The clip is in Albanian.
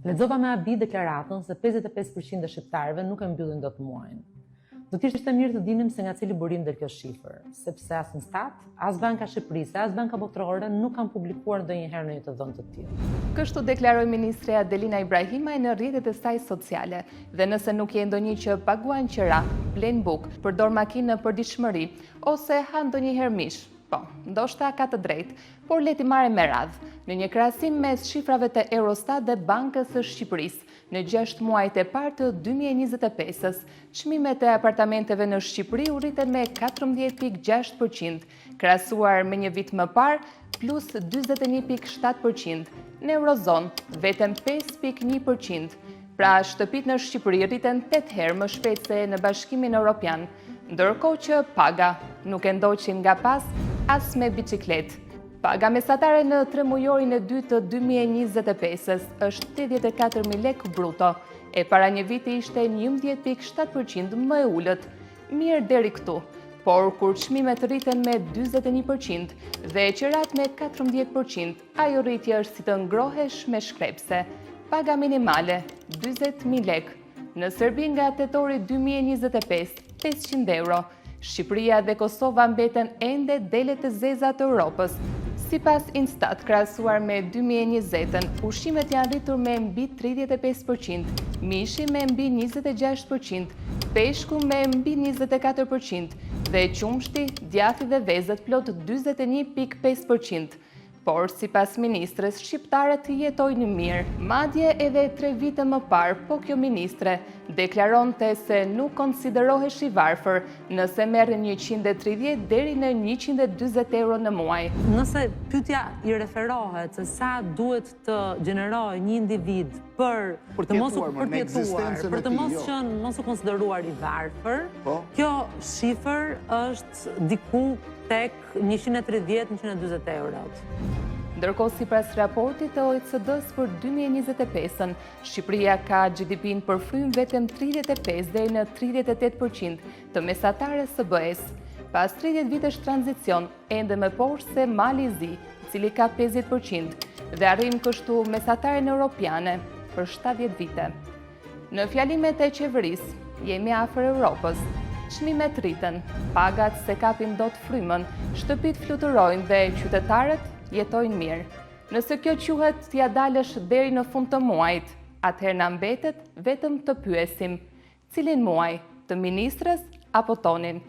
Lexova me abi deklaratën se 55% e shqiptarëve nuk e mbyllin dot muajin. Do të ishte mirë të dinim se nga cili burim del kjo shifër, sepse as në stat, as Banka Shqipërisë, as Banka Botërore nuk kanë publikuar ndonjëherë në një të dhënë të tillë. Kështu deklaroi ministre Adelina Ibrahimaj në rrjetet e saj sociale, dhe nëse nuk je ndonjë që paguan qira, blen bukë, përdor makinë në përditshmëri ose ha ndonjëherë mish, po, ndoshta ka të drejtë, por le t'i marrim me radhë. Në një krahasim mes shifrave të Eurostat dhe Bankës së Shqipërisë, në 6 muajt e parë të 2025-s, çmimet e apartamenteve në Shqipëri u rriten me 14.6%, krahasuar me një vit më parë plus 41.7%, në Eurozonë vetëm 5.1%. Pra shtëpitë në Shqipëri rriten 8 herë më shpejt se në Bashkimin Evropian, ndërkohë që paga nuk e ndoqin nga pas as me biçikletë. Paga mesatare në 3 mujorin e 2 të 2025-s është 84.000 lekë bruto, e para një viti ishte 11.7% më e ullët, mirë deri këtu, por kur çmimet rriten me 41% dhe qirat me 14%, ajo rritje është si të ngrohesh me shkrepse. Paga minimale, 40.000 lekë. Në Serbi nga tetori 2025, 500 euro. Shqipëria dhe Kosova mbeten ende delet e zeza të Europës. Sipas Instat, krahasuar me 2020-ën, ushqimet janë rritur me mbi 35%, mishi me mbi 26%, peshku me mbi 24% dhe qumshti, djathi dhe vezët plot 41.5%. Por, sipas ministres, shqiptarët jetojnë mirë. Madje edhe 3 vite më parë, po kjo ministre deklaronte se nuk konsiderohesh i varfër nëse merr 130 deri në 140 euro në muaj. Nëse pyetja i referohet se sa duhet të gjenerojë një individ për të mos u konsideruar i varfër, kjo shifër është diku tek 130-140 euro. Ndërkohë, sipas raportit të OECD-s për 2025-ën, Shqipëria ka GDP-n për frym vetëm 35 deri në 38% të mesatares së BE-s. Pas 30 vitesh tranzicion, ende më poshtë se Mali i Zi, i cili ka 50%, dhe arrim kështu mesataren europiane për 70 vite. Në fjalimet e qeverisë, jemi afër Europës. Çmimet rriten, pagat se kapin dot frymën, shtëpit fluturojnë dhe qytetarët jetojnë mirë. Nëse kjo quhet t'ia dalësh deri në fund të muajit, atëherë na mbetet vetëm të pyesim, cilin muaj, të ministres apo tonin?